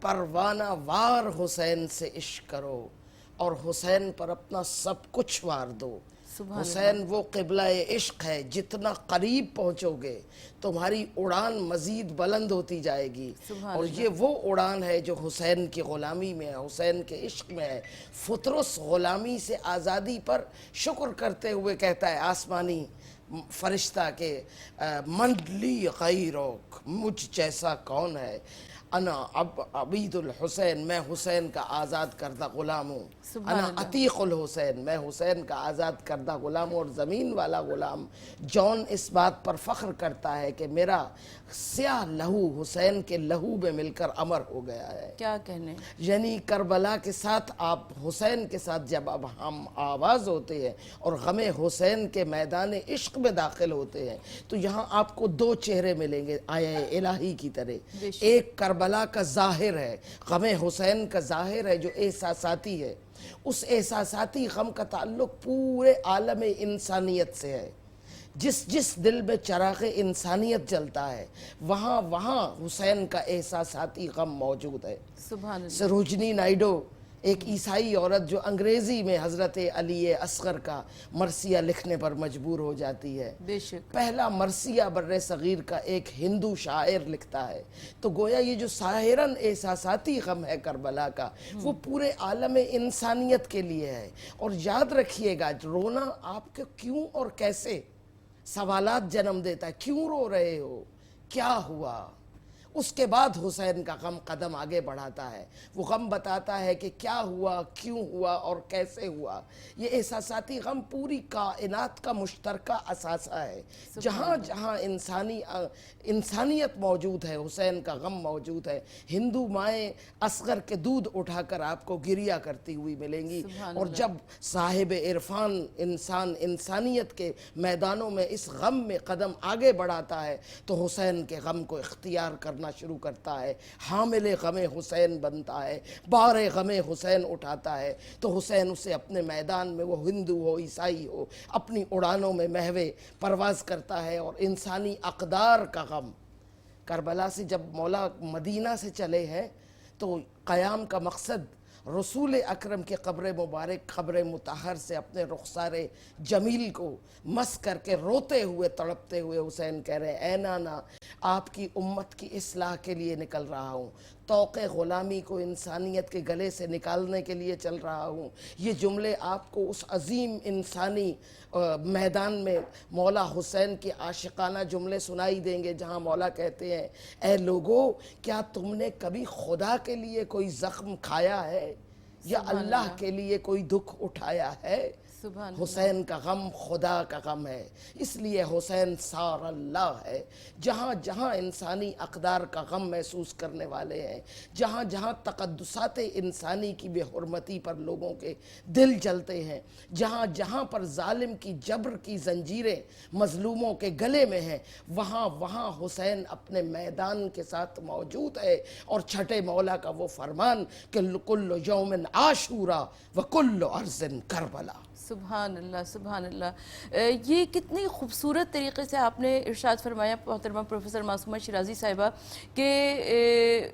پروانہ وار حسین سے عشق کرو اور حسین پر اپنا سب کچھ وار دو. حسین وہ قبلہ عشق ہے، جتنا قریب پہنچو گے تمہاری اڑان مزید بلند ہوتی جائے گی. اور یہ وہ اڑان ہے جو حسین کی غلامی میں ہے، حسین کے عشق میں ہے. فطرس غلامی سے آزادی پر شکر کرتے ہوئے کہتا ہے آسمانی فرشتہ کے من لی غیرک، مجھ جیسا کون ہے. انا عبید الحسین، میں حسین کا آزاد کردہ غلام ہوں. انا عتیق الحسین، میں حسین کا آزاد کردہ غلام ہوں. اور زمین والا غلام جون اس بات پر فخر کرتا ہے کہ میرا سیاہ لہو حسین کے لہو میں مل کر امر ہو گیا ہے. کیا کہنے، یعنی کربلا کے ساتھ آپ حسین کے ساتھ جب اب ہم آواز ہوتے ہیں اور غم حسین کے میدان عشق میں داخل ہوتے ہیں تو یہاں آپ کو دو چہرے ملیں گے آیا الہی کی طرح. ایک کربلا کا ظاہر ہے، غم حسین کا ظاہر ہے جو احساساتی ہے. اس احساساتی غم کا تعلق پورے عالم انسانیت سے ہے. جس دل میں چراغ انسانیت جلتا ہے وہاں حسین کا احساساتی غم موجود ہے. سبحان اللہ. سروجنی نائیڈو ایک عیسائی عورت جو انگریزی میں حضرت علی اصغر کا مرثیہ لکھنے پر مجبور ہو جاتی ہے. بے شک. پہلا مرثیہ بر صغیر کا ایک ہندو شاعر لکھتا ہے. تو گویا یہ جو ظاہراً احساساتی غم ہے کربلا کا وہ پورے عالم انسانیت کے لیے ہے. اور یاد رکھیے گا رونا آپ کے کیوں اور کیسے سوالات جنم دیتا ہے. کیوں رو رہے ہو، کیا ہوا؟ اس کے بعد حسین کا غم قدم آگے بڑھاتا ہے. وہ غم بتاتا ہے کہ کیا ہوا، کیوں ہوا اور کیسے ہوا. یہ احساساتی غم پوری کائنات کا مشترکہ اثاثہ ہے. جہاں جہاں انسانیت موجود ہے حسین کا غم موجود ہے. ہندو مائیں اصغر کے دودھ اٹھا کر آپ کو گریہ کرتی ہوئی ملیں گی. اور جب صاحب عرفان انسان انسانیت کے میدانوں میں اس غم میں قدم آگے بڑھاتا ہے تو حسین کے غم کو اختیار کرنا شروع کرتا ہے. حامل غم حسین بنتا ہے، بار غم حسین اٹھاتا ہے تو حسین اسے اپنے میدان میں، وہ ہندو ہو عیسائی ہو، اپنی اڑانوں میں محو پرواز کرتا ہے. اور انسانی اقدار کا غم کربلا سے جب مولا مدینہ سے چلے ہیں تو قیام کا مقصد رسول اکرم کے قبر مبارک قبر مطہر سے اپنے رخسار جمیل کو مس کر کے روتے ہوئے تڑپتے ہوئے حسین کہہ رہے ہیں اے نانا آپ کی امت کی اصلاح کے لیے نکل رہا ہوں، توق غلامی کو انسانیت کے گلے سے نکالنے کے لیے چل رہا ہوں. یہ جملے آپ کو اس عظیم انسانی میدان میں مولا حسین کے عاشقانہ جملے سنائی دیں گے جہاں مولا کہتے ہیں اے لوگو کیا تم نے کبھی خدا کے لیے کوئی زخم کھایا ہے یا اللہ کے لیے کوئی دکھ اٹھایا ہے؟ حسین کا غم خدا کا غم ہے، اس لیے حسین سار اللہ ہے. جہاں جہاں انسانی اقدار کا غم محسوس کرنے والے ہیں، جہاں جہاں تقدسات انسانی کی بے حرمتی پر لوگوں کے دل جلتے ہیں، جہاں جہاں پر ظالم کی جبر کی زنجیریں مظلوموں کے گلے میں ہیں، وہاں حسین اپنے میدان کے ساتھ موجود ہے. اور چھٹے مولا کا وہ فرمان کہ کل یوم عاشورا و کل ارض کربلا. سبحان اللہ سبحان اللہ. یہ کتنی خوبصورت طریقے سے آپ نے ارشاد فرمایا محترمہ پروفیسر معصومہ شیرازی صاحبہ کہ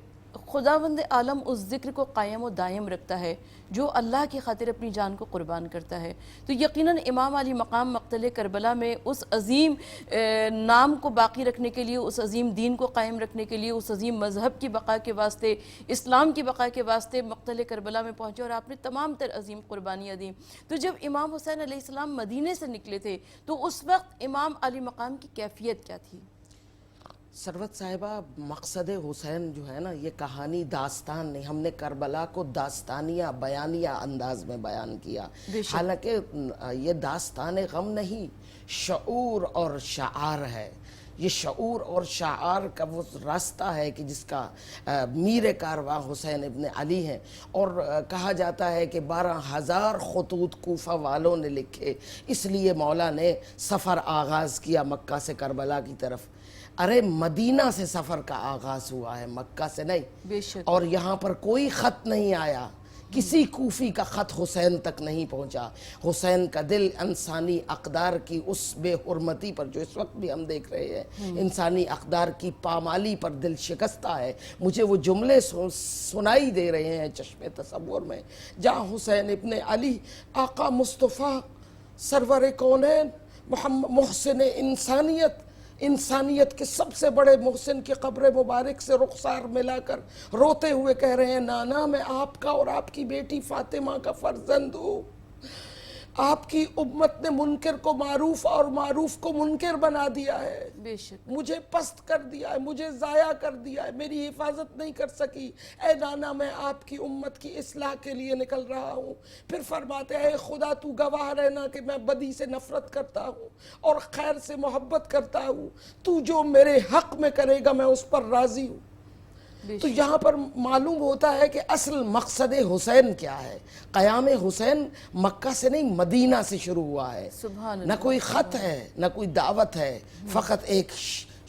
خداوند عالم اس ذکر کو قائم و دائم رکھتا ہے جو اللہ کی خاطر اپنی جان کو قربان کرتا ہے. تو یقیناً امام علی مقام مقتل کربلا میں اس عظیم نام کو باقی رکھنے کے لیے، اس عظیم دین کو قائم رکھنے کے لیے، اس عظیم مذہب کی بقا کے واسطے، اسلام کی بقا کے واسطے مقتل کربلا میں پہنچے اور آپ نے تمام تر عظیم قربانیاں دیں. تو جب امام حسین علیہ السلام مدینے سے نکلے تھے تو اس وقت امام علی مقام کی کیفیت کیا تھی؟ سروت صاحبہ مقصد حسین جو ہے نا یہ کہانی داستان نہیں، ہم نے کربلا کو داستانیہ بیانیہ انداز میں بیان کیا. حالانکہ یہ داستان غم نہیں، شعور اور شعار ہے. یہ شعور اور شعار کا وہ راستہ ہے کہ جس کا میر کارواں حسین ابن علی ہیں. اور کہا جاتا ہے کہ 12,000 خطوط کوفہ والوں نے لکھے، اس لیے مولا نے سفر آغاز کیا مکہ سے کربلا کی طرف. ارے مدینہ سے سفر کا آغاز ہوا ہے، مکہ سے نہیں. بے شک. اور یہاں پر کوئی خط نہیں آیا کسی کوفی کا خط حسین تک نہیں پہنچا. حسین کا دل انسانی اقدار کی اس بے حرمتی پر جو اس وقت بھی ہم دیکھ رہے ہیں, انسانی اقدار کی پامالی پر دل شکستہ ہے. مجھے وہ جملے سنائی دے رہے ہیں چشم تصور میں, جہاں حسین ابن علی آقا مصطفیٰ سرور کونین محسن انسانیت کے سب سے بڑے محسن کی قبر مبارک سے رخسار ملا کر روتے ہوئے کہہ رہے ہیں, نانا میں آپ کا اور آپ کی بیٹی فاطمہ کا فرزند ہوں. آپ کی امت نے منکر کو معروف اور معروف کو منکر بنا دیا ہے, بے شک مجھے پست کر دیا ہے, مجھے ضائع کر دیا ہے, میری حفاظت نہیں کر سکی. اے نانا میں آپ کی امت کی اصلاح کے لیے نکل رہا ہوں. پھر فرماتے ہیں, اے خدا تو گواہ رہنا کہ میں بدی سے نفرت کرتا ہوں اور خیر سے محبت کرتا ہوں. تو جو میرے حق میں کرے گا میں اس پر راضی ہوں. تو یہاں پر معلوم ہوتا ہے کہ اصل مقصد حسین کیا ہے. قیام حسین مکہ سے نہیں مدینہ سے شروع ہوا ہے. سبحان نہ کوئی خط ہے, نہ کوئی دعوت ہے, فقط ایک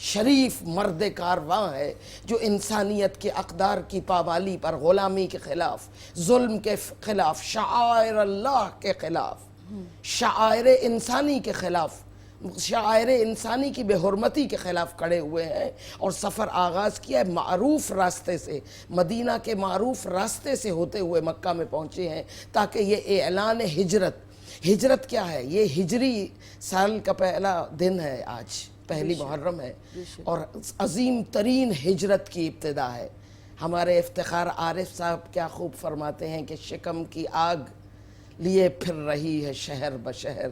شریف مرد کارواں ہے جو انسانیت کے اقدار کی پامالی پر, غلامی کے خلاف, ظلم کے خلاف, شعائر اللہ کے خلاف, شعائر انسانی کے خلاف, شاعر انسانی کی بے حرمتی کے خلاف کھڑے ہوئے ہیں اور سفر آغاز کیا ہے معروف راستے سے. مدینہ کے معروف راستے سے ہوتے ہوئے مکہ میں پہنچے ہیں تاکہ یہ اعلان ہجرت کیا ہے, یہ ہجری سال کا پہلا دن ہے, آج پہلی محرم ہے اور عظیم ترین ہجرت کی ابتدا ہے. ہمارے افتخار عارف صاحب کیا خوب فرماتے ہیں کہ شکم کی آگ لیے پھر رہی ہے شہر بشہر,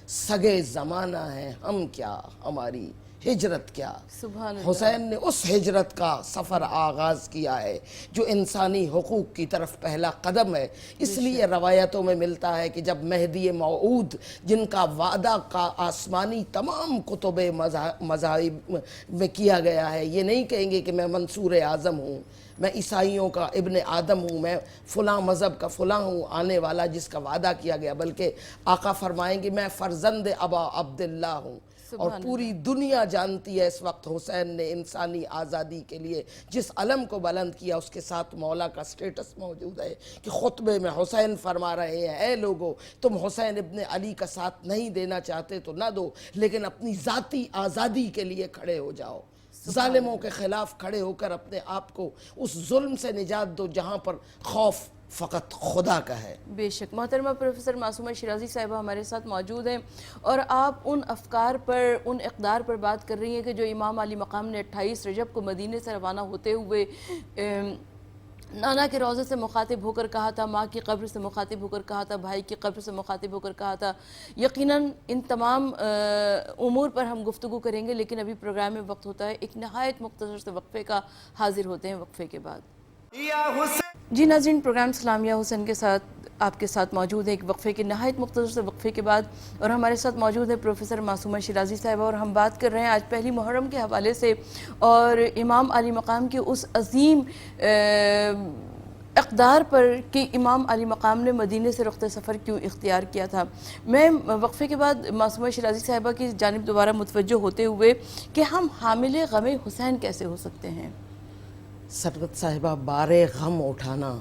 سگے زمانہ ہے ہم کیا, ہماری ہجرت کیا. سبحان اللہ. حسین نے اس ہجرت کا سفر آغاز کیا ہے جو انسانی حقوق کی طرف پہلا قدم ہے. اس لیے روایتوں میں ملتا ہے کہ جب مہدی موعود, جن کا وعدہ کا آسمانی تمام کتب مذاہب میں کیا گیا ہے, یہ نہیں کہیں گے کہ میں منصور اعظم ہوں, میں عیسائیوں کا ابن آدم ہوں, میں فلاں مذہب کا فلاں ہوں آنے والا جس کا وعدہ کیا گیا, بلکہ آقا فرمائیں گے میں فرزند ابا عبداللہ ہوں. اور پوری دنیا جانتی ہے اس وقت حسین نے انسانی آزادی کے لیے جس علم کو بلند کیا, اس کے ساتھ مولا کا سٹیٹس موجود ہے کہ خطبے میں حسین فرما رہے ہیں, اے لوگو تم حسین ابن علی کا ساتھ نہیں دینا چاہتے تو نہ دو, لیکن اپنی ذاتی آزادی کے لیے کھڑے ہو جاؤ. ظالموں کے خلاف کھڑے ہو کر اپنے آپ کو اس ظلم سے نجات دو جہاں پر خوف فقط خدا کا ہے. بے شک. محترمہ پروفیسر معصومہ شیرازی صاحبہ ہمارے ساتھ موجود ہیں اور آپ ان افکار پر, ان اقدار پر بات کر رہی ہیں کہ جو امام علی مقام نے 28 رجب کو مدینے سے روانہ ہوتے ہوئے نانا کے روضے سے مخاطب ہو کر کہا تھا, ماں کی قبر سے مخاطب ہو کر کہا تھا, بھائی کی قبر سے مخاطب ہو کر کہا تھا. یقیناً ان تمام امور پر ہم گفتگو کریں گے, لیکن ابھی پروگرام میں وقت ہوتا ہے ایک نہایت مختصر سے وقفے کا. حاضر ہوتے ہیں وقفے کے بعد. جی ناظرین, پروگرام سلام یا حسین کے ساتھ آپ کے ساتھ موجود ہے ایک وقفے کے نہایت مختصر سے وقفے کے بعد, اور ہمارے ساتھ موجود ہے پروفیسر معصومہ شیرازی صاحبہ, اور ہم بات کر رہے ہیں آج پہلی محرم کے حوالے سے اور امام علی مقام کے اس عظیم اقدار پر کہ امام علی مقام نے مدینے سے رخت سفر کیوں اختیار کیا تھا. میں وقفے کے بعد معصومہ شیرازی صاحبہ کی جانب دوبارہ متوجہ ہوتے ہوئے کہ ہم حامل غم حسین کیسے ہو سکتے ہیں. سرورت صاحبہ, بار غم اٹھانا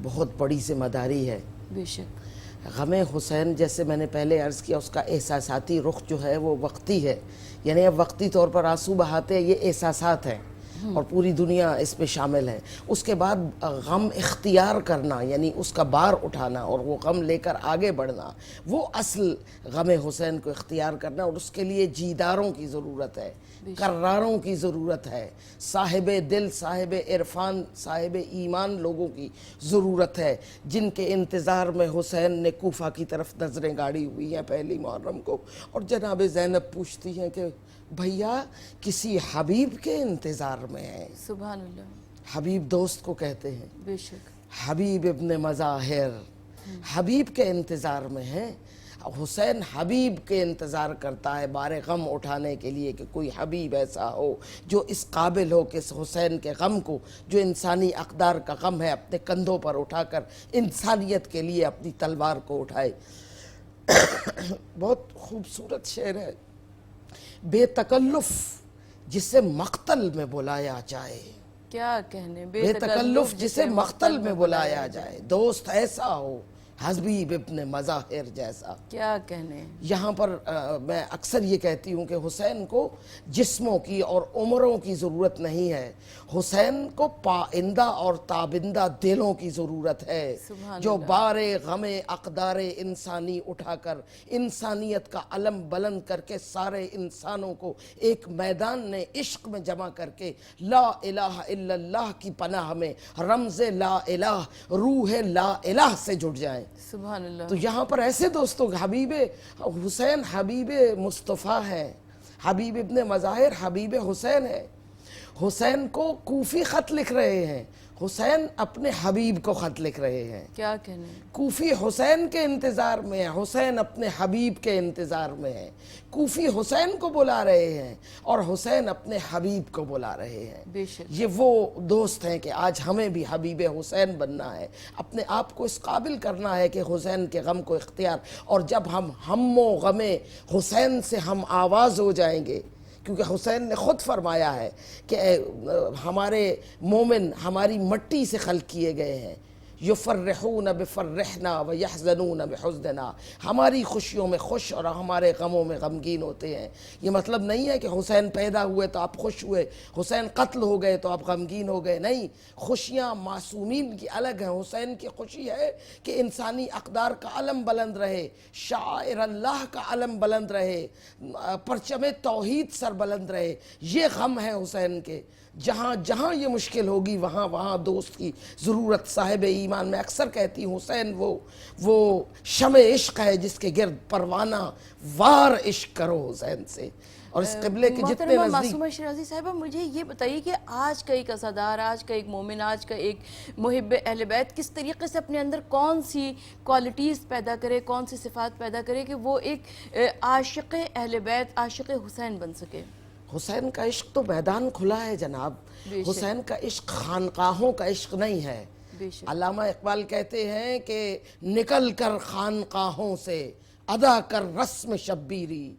بہت بڑی ذمہ داری ہے. بے شک. غم حسین جیسے میں نے پہلے عرض کیا, اس کا احساساتی رخ جو ہے وہ وقتی ہے, یعنی اب وقتی طور پر آنسو بہاتے ہیں, یہ احساسات ہیں اور پوری دنیا اس میں شامل ہے. اس کے بعد غم اختیار کرنا یعنی اس کا بار اٹھانا اور وہ غم لے کر آگے بڑھنا, وہ اصل غم حسین کو اختیار کرنا, اور اس کے لیے جیداروں کی ضرورت ہے, کراروں کی ضرورت ہے, صاحب دل, صاحب عرفان, صاحب ایمان لوگوں کی ضرورت ہے, جن کے انتظار میں حسین نے کوفہ کی طرف نظریں گاڑی ہوئی ہیں پہلی محرم کو. اور جناب زینب پوچھتی ہیں کہ بھیا کسی حبیب کے انتظار میں ہیں. سبحان اللہ. حبیب دوست کو کہتے ہیں. بے شک. حبیب ابن مظاہر حبیب کے انتظار میں ہیں. حسین حبیب کے انتظار کرتا ہے بار غم اٹھانے کے لیے کہ کوئی حبیب ایسا ہو جو اس قابل ہو کہ اس حسین کے غم کو, جو انسانی اقدار کا غم ہے, اپنے کندھوں پر اٹھا کر انسانیت کے لیے اپنی تلوار کو اٹھائے. بہت خوبصورت شعر ہے. بے تکلف جسے مقتل میں بلایا جائے, کیا کہنے، بے تکلف جسے مقتل میں بلایا جائے، دوست ایسا ہو حبیب ابن مظاہر جیسا. کیا کہنے. یہاں پر میں اکثر یہ کہتی ہوں کہ حسین کو جسموں کی اور عمروں کی ضرورت نہیں ہے، حسین کو پائندہ اور تابندہ دلوں کی ضرورت ہے جو بار غم اقدار انسانی اٹھا کر انسانیت کا علم بلند کر کے سارے انسانوں کو ایک میدان نے عشق میں جمع کر کے لا الہ الا اللہ کی پناہ میں رمز لا الہ روح لا الہ سے جڑ جائیں. سبحان اللہ. تو یہاں پر ایسے دوستوں حبیب حسین حبیب مصطفیٰ ہے، حبیب ابن مظاہر حبیب حسین ہے. حسین کو کوفی خط لکھ رہے ہیں، حسین اپنے حبیب کو خط لکھ رہے ہیں. کیا کہنے. کوفی حسین کے انتظار میں ہے، حسین اپنے حبیب کے انتظار میں ہے. کوفی حسین کو بلا رہے ہیں اور حسین اپنے حبیب کو بلا رہے ہیں. بے شک. یہ وہ دوست ہیں کہ آج ہمیں بھی حبیب حسین بننا ہے، اپنے آپ کو اس قابل کرنا ہے کہ حسین کے غم کو اختیار، اور جب ہم و غم حسین سے ہم آواز ہو جائیں گے، کیونکہ حسین نے خود فرمایا ہے کہ ہمارے مومن ہماری مٹی سے خلق کیے گئے ہیں، یفرحون بفرحنا ویحزنون بحزننا، ہماری خوشیوں میں خوش اور ہمارے غموں میں غمگین ہوتے ہیں. یہ مطلب نہیں ہے کہ حسین پیدا ہوئے تو آپ خوش ہوئے، حسین قتل ہو گئے تو آپ غمگین ہو گئے، نہیں. خوشیاں معصومین کی الگ ہیں. حسین کی خوشی ہے کہ انسانی اقدار کا علم بلند رہے، شاعر اللہ کا علم بلند رہے، پرچم توحید سر بلند رہے. یہ غم ہے حسین کے. جہاں جہاں یہ مشکل ہوگی وہاں وہاں دوست کی ضرورت. صاحب ایمان میں اکثر کہتی ہوں حسین وہ شمع عشق ہے جس کے گرد پروانہ وار عشق کرو حسین سے. اور اس قبلے کے جتنے محترمہ نزدیک. معصومہ شیرازی صاحبہ، مجھے یہ بتائیے کہ آج کا ایک عزادار، آج کا ایک مومن، آج کا ایک محب اہل بیت کس طریقے سے اپنے اندر کون سی کوالٹیز پیدا کرے، کون سی صفات پیدا کرے کہ وہ ایک عاشق اہل بیت، عاشق حسین بن سکے. حسین کا عشق تو میدان کھلا ہے جناب. حسین کا عشق خانقاہوں کا عشق نہیں ہے. علامہ اقبال کہتے ہیں کہ نکل کر خانقاہوں سے ادا کر رسم شبیری،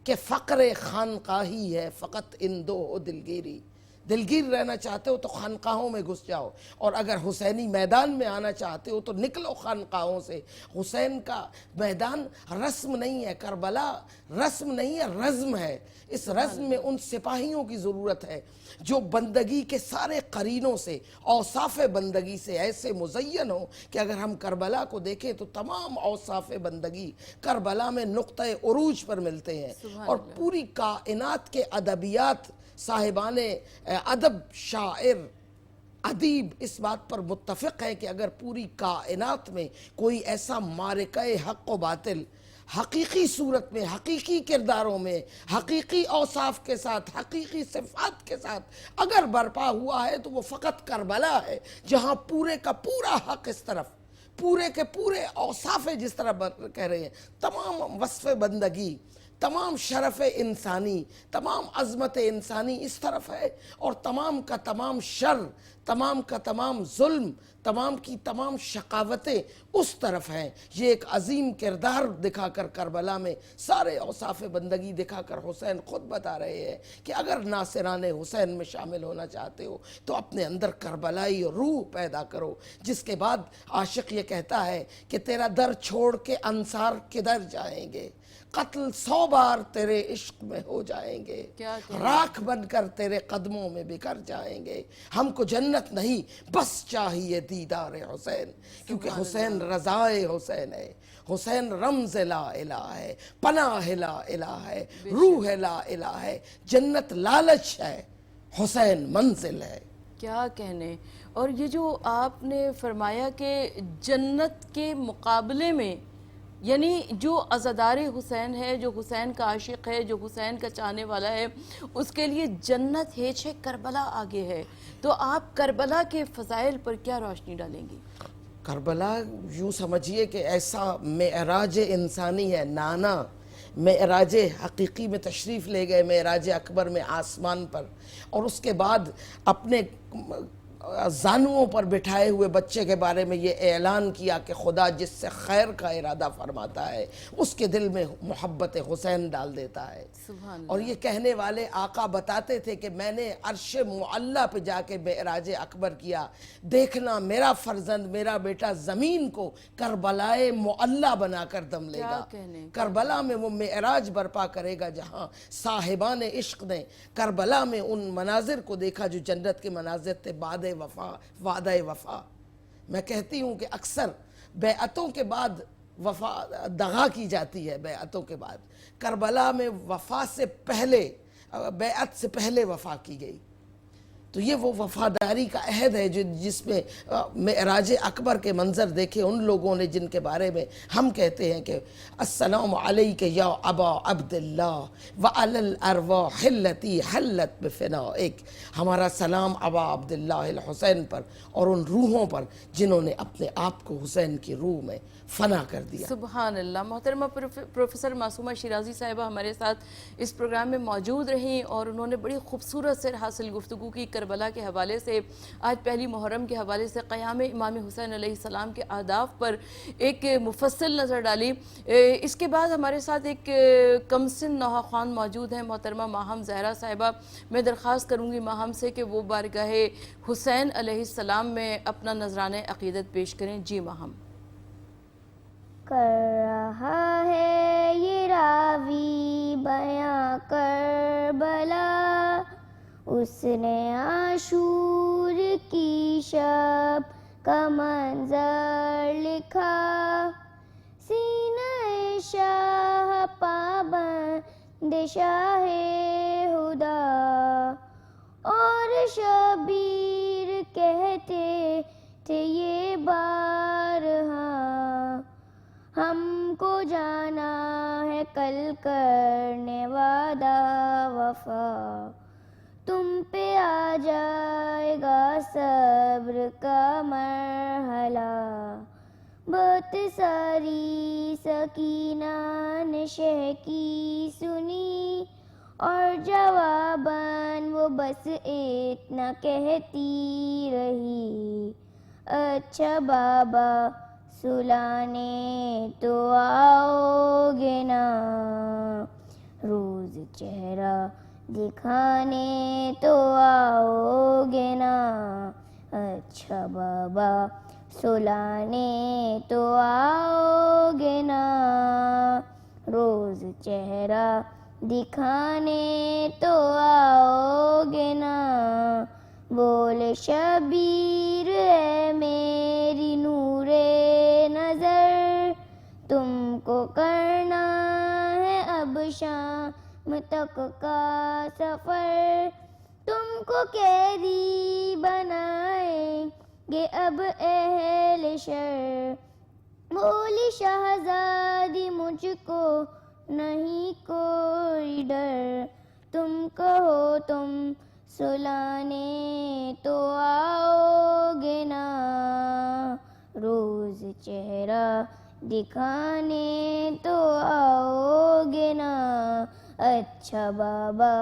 کہ فقر خانقاہی ہے فقط اندو دلگیری. دلگیر رہنا چاہتے ہو تو خانقاہوں میں گھس جاؤ، اور اگر حسینی میدان میں آنا چاہتے ہو تو نکلو خانقاہوں سے. حسین کا میدان رسم نہیں ہے، کربلا رسم نہیں ہے، رزم ہے. اس رزم میں ان سپاہیوں کی ضرورت ہے جو بندگی کے سارے قرینوں سے، اوصاف بندگی سے ایسے مزین ہو کہ اگر ہم کربلا کو دیکھیں تو تمام اوصاف بندگی کربلا میں نقطہ عروج پر ملتے ہیں. اور پوری کائنات کے ادبیات، صاحبان ادب، شاعر، ادیب اس بات پر متفق ہے کہ اگر پوری کائنات میں کوئی ایسا معرکہ حق و باطل حقیقی صورت میں، حقیقی کرداروں میں، حقیقی اوصاف کے ساتھ، حقیقی صفات کے ساتھ اگر برپا ہوا ہے تو وہ فقط کربلا ہے، جہاں پورے کا پورا حق اس طرف، پورے کے پورے اوصاف جس طرح کہہ رہے ہیں، تمام وصف بندگی، تمام شرف انسانی، تمام عظمت انسانی اس طرف ہے، اور تمام کا تمام شر، تمام کا تمام ظلم، تمام کی تمام شقاوتیں اس طرف ہیں. یہ ایک عظیم کردار دکھا کر کربلا میں سارے اوصاف بندگی دکھا کر حسین خود بتا رہے ہیں کہ اگر ناصران حسین میں شامل ہونا چاہتے ہو تو اپنے اندر کربلائی روح پیدا کرو. جس کے بعد عاشق یہ کہتا ہے کہ تیرا در چھوڑ کے انصار کدھر جائیں گے، قتل 100 بار تیرے عشق میں ہو جائیں گے، راکھ بن کر تیرے قدموں میں بکھر جائیں گے. ہم کو جنت نہیں بس چاہیے دیدار حسین، کیونکہ حسین رضائے حسین ہے، حسین رمز لا الہ ہے، پناہ لا الہ ہے، روح لا الہ ہے. جنت لالچ ہے، حسین منزل ہے. کیا کہنے. اور یہ جو آپ نے فرمایا کہ جنت کے مقابلے میں، یعنی جو عزادار حسین ہے، جو حسین کا عاشق ہے، جو حسین کا چاہنے والا ہے، اس کے لیے جنت ہیچ ہے، کربلا آگے ہے. تو آپ کربلا کے فضائل پر کیا روشنی ڈالیں گی؟ کربلا یوں سمجھیے کہ ایسا معراج انسانی ہے. نانا معراج حقیقی میں تشریف لے گئے، معراج اکبر میں آسمان پر، اور اس کے بعد اپنے زانوؤں پر بٹھائے ہوئے بچے کے بارے میں یہ اعلان کیا کہ خدا جس سے خیر کا ارادہ فرماتا ہے اس کے دل میں محبت حسین ڈال دیتا ہے. سبحان اور یہ کہنے والے آقا بتاتے تھے کہ میں نے عرش معلیٰ پہ جا کے معراج اکبر کیا, دیکھنا میرا فرزند میرا بیٹا زمین کو کربلائے معلیٰ بنا کر دم لے گا. کربلا میں وہ معراج برپا کرے گا جہاں صاحبان عشق نے کربلا میں ان مناظر کو دیکھا جو جنت کے مناظر تھے, وعدہ وفا. میں کہتی ہوں کہ اکثر بیعتوں کے بعد وفا دغا کی جاتی ہے. بیعتوں کے بعد کربلا میں وفا سے پہلے, بیعت سے پہلے وفا کی گئی. تو یہ وہ وفاداری کا عہد ہے جس میں معراج اکبر کے منظر دیکھے ان لوگوں نے جن کے بارے میں ہم کہتے ہیں کہ السلام علیک یا ابا عبداللہ وعلی الارواح التی حلت بفنائک. ہمارا سلام ابا عبداللہ الحسین پر اور ان روحوں پر جنہوں نے اپنے آپ کو حسین کی روح میں فنا کر دیا. سبحان اللہ. محترمہ پروفیسر معصومہ شیرازی صاحبہ ہمارے ساتھ اس پروگرام میں موجود رہیں اور انہوں نے بڑی خوبصورت سے حاصل گفتگو کی کربلا کے حوالے سے, آج پہلی محرم کے حوالے سے, قیام امام حسین علیہ السلام کے اہداف پر ایک مفصل نظر ڈالی. اس کے بعد ہمارے ساتھ ایک کمسن نوحہ خوان موجود ہیں, محترمہ ماہم زہرا صاحبہ. میں درخواست کروں گی ماہم سے کہ وہ بارگاہ حسین علیہ السلام میں اپنا نذرانہ عقیدت پیش کریں. جی ماہم. کر رہا ہے یہ راوی بیاں کربلا, اس نے عاشور کی شب کا منظر لکھا. سینہ شاہ پابند شاہ خدا اور شبیر کہتے تھے یہ بارہا, ہم کو جانا ہے کل کرنے وعدہ وفا. تم پہ آ جائے گا صبر کا مرحلہ. بہت ساری سکینہ نے شہ کی سنی اور جواباً وہ بس اتنا کہتی رہی, اچھا بابا سلانے تو آؤ گے نا, روز چہرہ دکھانے تو آؤ گے نا. اچھا بابا سلانے تو آؤ گے نا, روز چہرہ دکھانے تو آؤ گے نا. بولے شبیر ہے میری نور نظر, تم کو کرنا ہے اب شام تک کا سفر. تم کو قیدی بنائیں گے اب اہل شر. بولی شہزادی مجھ کو نہیں کوئی ڈر, تم کہو تم سلانے تو آؤ گے نا, روز چہرہ دکھانے تو آؤ گے نا. اچھا بابا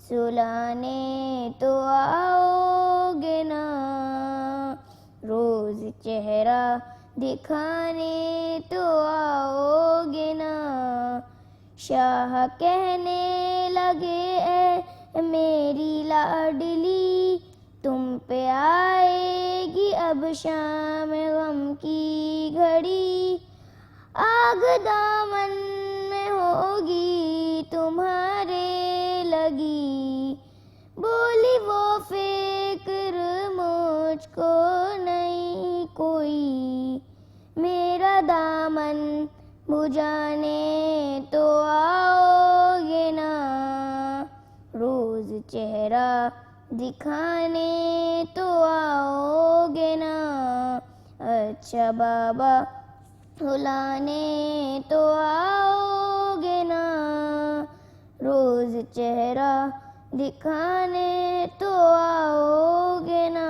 سلانے تو آؤ گے نا, روز چہرہ دکھانے تو آؤ گے نا. شاہ کہنے لگے اے میری لاڈلی, تم پہ آئے گی اب شام غم کی گھڑی. آگ دامن میں ہوگی تمہارے لگی. بولی وہ فکر مجھ کو نہیں کوئی, میرا دامن بجھانے تو آؤ گے نا, روز چہرہ دکھانے تو آؤ گے نا. اچھا بابا سلانے تو آؤ گے نا, روز چہرہ دکھانے تو آؤ گے نا.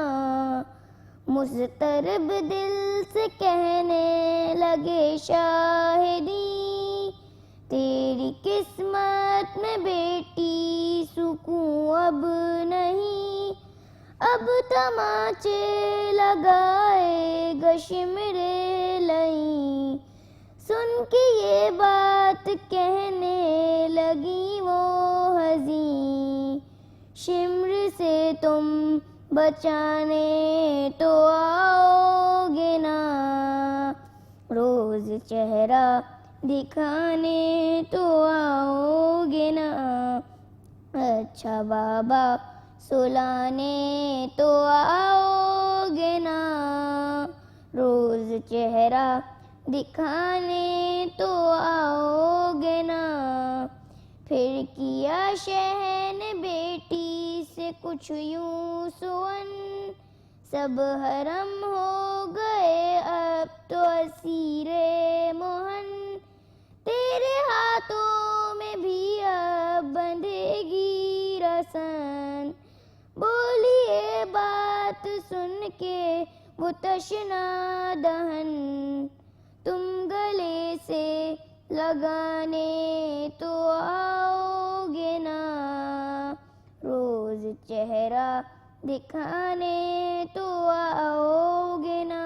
مضطرب دل سے کہنے لگے شاہدی, تیری قسمت میں بیٹی سکون اب نہیں. اب تماچے لگائے گا شمر لئی، سن کے یہ بات کہنے لگی وہ حزین، شمر سے تم بچانے تو آؤ گے نا، روز چہرہ دکھانے تو آؤ گے نا، اچھا بابا سلانے تو آؤ گے نا، روز چہرہ دکھانے تو آؤ گے نا، پھر کیا شہن بیٹی سے کچھ یوں سون، سب حرم ہو گئے اب تو اسیر موہن، تیرے ہاتھوں میں بھی اب بندھے گی رسن، بولیے بات سن کے وہ تشنا دہن، تم گلے سے لگانے تو آؤ گے نا، روز چہرہ دکھانے تو آؤ گے نا۔